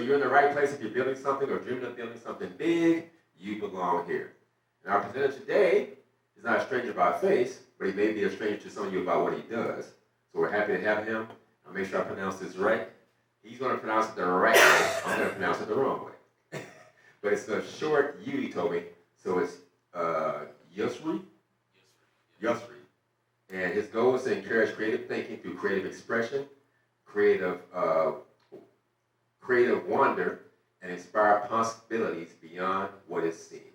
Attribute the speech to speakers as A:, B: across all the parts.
A: you're in the right place if you're building something or dreaming of building something big, you belong here. And our presenter today is not a stranger by face, but he may be a stranger to some of you about what he does. So we're happy to have him. I'll make sure I pronounce this right. He's going to pronounce it the right way. I'm going to pronounce it the wrong way. But it's a short U, he told me. So it's YUSRI? YUSRI. And his goal is to encourage creative thinking through creative expression, creative wonder, and inspire possibilities beyond what is seen.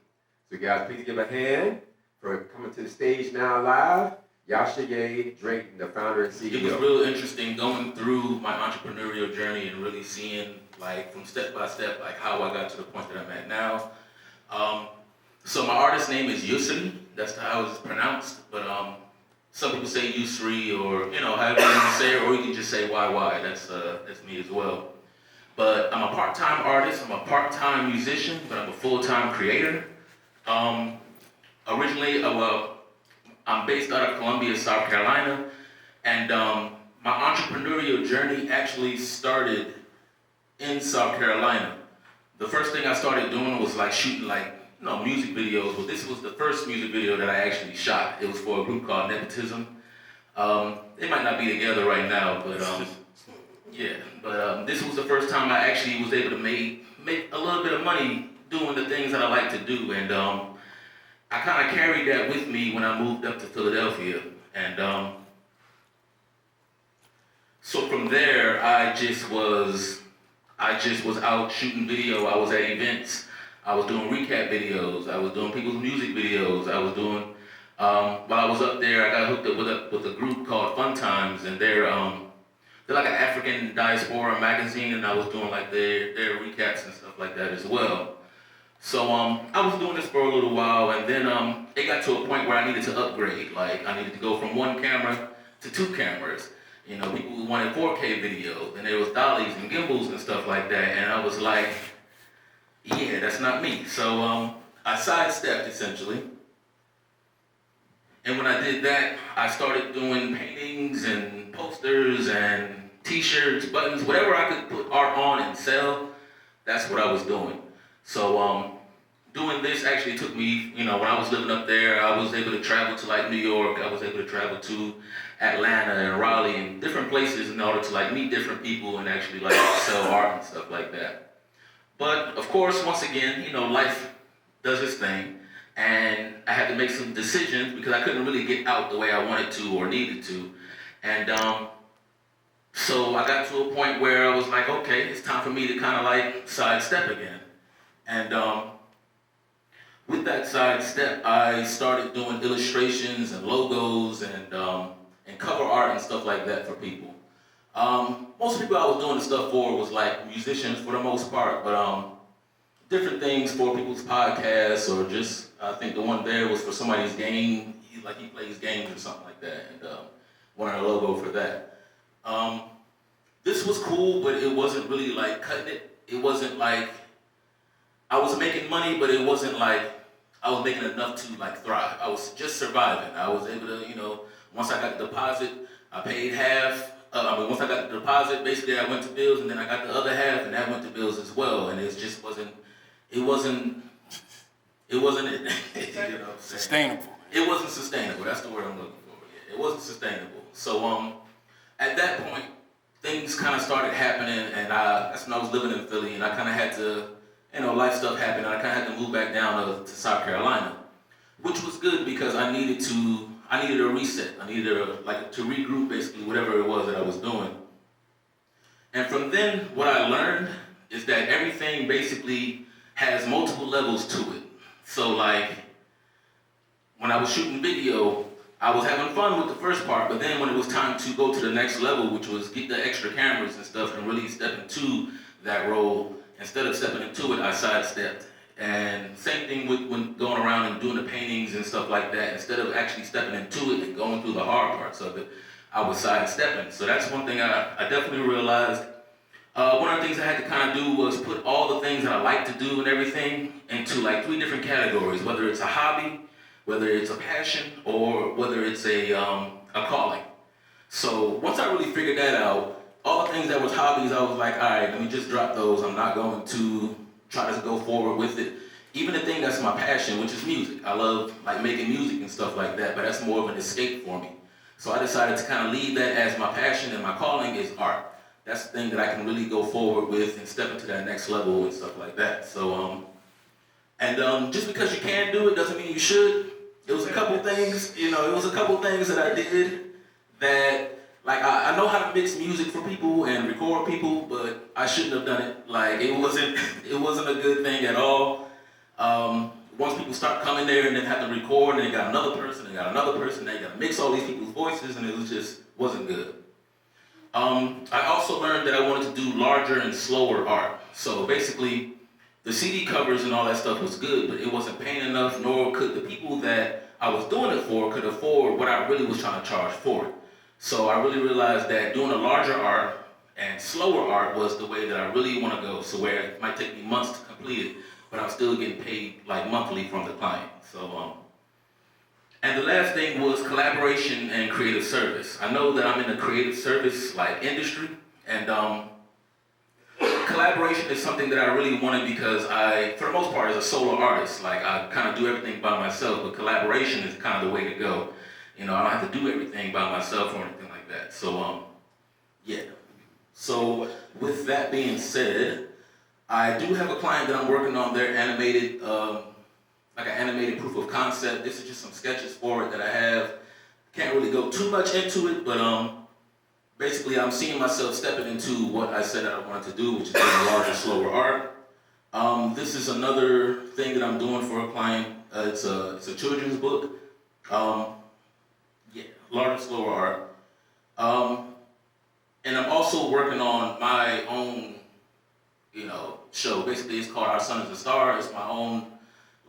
A: So guys, please give a hand for coming to the stage now live. YYUSRI Drayton, the founder and CEO.
B: It was real interesting going through my entrepreneurial journey and really seeing, like, from step by step, like how I got to the point that I'm at now. So my artist name is YYUSRI. That's how it's pronounced. But some people say YYUSRI, or however you want to say it, or you can just say YY. That's me as well. But I'm a part-time artist. I'm a part-time musician, but I'm a full-time creator. Originally, I'm based out of Columbia, South Carolina, and my entrepreneurial journey actually started in South Carolina. The first thing I started doing was like shooting music videos. Well, this was the first music video that I actually shot. It was for a group called Nepotism. They might not be together right now, but this was the first time I actually was able to make a little bit of money doing the things that I like to do, and I kind of carried that with me when I moved up to Philadelphia, and so from there I just was out shooting video. I was at events. I was doing recap videos. I was doing people's music videos. I was doing while I was up there, I got hooked up with a group called Fun Times, and they're like an African diaspora magazine, and I was doing like their recaps and stuff like that as well. So I was doing this for a little while, and then it got to a point where I needed to upgrade. Like, I needed to go from one camera to two cameras. People who wanted 4K video, and there was dollies and gimbals and stuff like that, and I was like, yeah, that's not me. So I sidestepped, essentially. And when I did that, I started doing paintings and posters and t-shirts, buttons, whatever I could put art on and sell, that's what I was doing. So doing this actually took me, when I was living up there, I was able to travel to like New York, I was able to travel to Atlanta and Raleigh and different places in order to like meet different people and actually like sell art and stuff like that. But of course, once again, life does its thing, and I had to make some decisions because I couldn't really get out the way I wanted to or needed to. And so I got to a point where I was like, okay, it's time for me to kind of like sidestep again. And with that sidestep, I started doing illustrations and logos and cover art and stuff like that for people. Most people I was doing the stuff for was like musicians for the most part, but different things for people's podcasts, or just, I think the one there was for somebody's game. He plays games or something like that, and wanted a logo for that. This was cool, but it wasn't really like cutting it. It wasn't like I was making money, but it wasn't like I was making enough to like thrive. I was just surviving. I was able to, once I got the deposit, I paid half. Once I got the deposit, basically I went to bills, and then I got the other half, and that went to bills as well. And it just wasn't it.
C: Sustainable.
B: It wasn't sustainable. That's the word I'm looking for. Yeah, it wasn't sustainable. So at that point, things kind of started happening, and that's when I was living in Philly, and I kind of had to, life stuff happened, and I kind of had to move back down to South Carolina, which was good because I needed a reset. I needed to regroup, basically, whatever it was that I was doing. And from then, what I learned is that everything basically has multiple levels to it. So like, when I was shooting video, I was having fun with the first part, but then when it was time to go to the next level, which was get the extra cameras and stuff and really step into that role, instead of stepping into it, I sidestepped. And same thing with when going around and doing the paintings and stuff like that. Instead of actually stepping into it and going through the hard parts of it, I was sidestepping. So that's one thing I definitely realized. One of the things I had to kind of do was put all the things that I like to do and everything into like 3 different categories, whether it's a hobby, whether it's a passion, or whether it's a calling. So once I really figured that out, all the things that was hobbies, I was like, all right, let me just drop those. I'm not going to try to go forward with it. Even the thing that's my passion, which is music. I love like making music and stuff like that, but that's more of an escape for me. So I decided to kind of leave that as my passion, and my calling is art. That's the thing that I can really go forward with and step into that next level and stuff like that. So, just because you can do it doesn't mean you should. It was a couple things, that I did that, like, I know how to mix music for people and record people, but I shouldn't have done it. Like, it wasn't a good thing at all. Once people start coming there and then have to record, and they got another person, they got to mix all these people's voices, and it wasn't good. I also learned that I wanted to do larger and slower art. So basically, the CD covers and all that stuff was good, but it wasn't paying enough, nor could the people that I was doing it for could afford what I really was trying to charge for it. So I really realized that doing a larger art and slower art was the way that I really want to go. So where it might take me months to complete it, but I'm still getting paid like monthly from the client. So, and the last thing was collaboration and creative service. I know that I'm in the creative service like industry, and collaboration is something that I really wanted because for the most part, as a solo artist, like I kind of do everything by myself, but collaboration is kind of the way to go. I don't have to do everything by myself or anything like that. So, yeah. So, with that being said, I do have a client that I'm working on their animated, like an animated proof of concept. This is just some sketches for it that I have. Can't really go too much into it, but basically I'm seeing myself stepping into what I said that I wanted to do, which is doing larger, slower art. This is another thing that I'm doing for a client. It's a children's book. Larger, slower art. And I'm also working on my own, show. Basically, it's called Our Son is a Star. It's my own,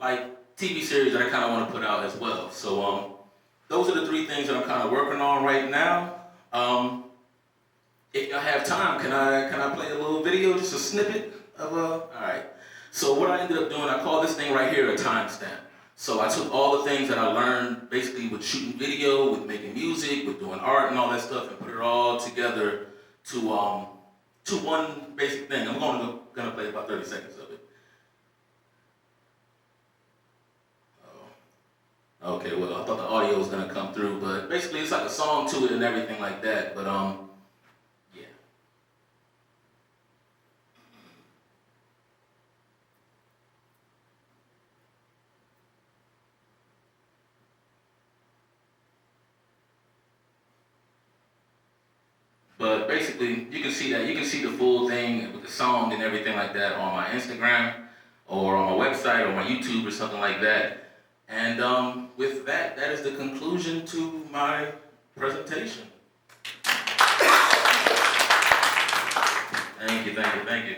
B: like, TV series that I kind of want to put out as well. So, those are the three things that I'm kind of working on right now. If y'all have time, can I play a little video, just a snippet of all right. So what I ended up doing, I call this thing right here a timestamp. So I took all the things that I learned basically with shooting video, with making music, with doing art and all that stuff, and put it all together to one basic thing. I'm gonna play about 30 seconds of it. Oh. Okay, well, I thought the audio was gonna come through, but basically it's like a song to it and everything like that, but yeah. But basically, you can see the full thing with the song and everything like that on my Instagram or on my website or my YouTube or something like that. And with that is the conclusion to my presentation. Thank you.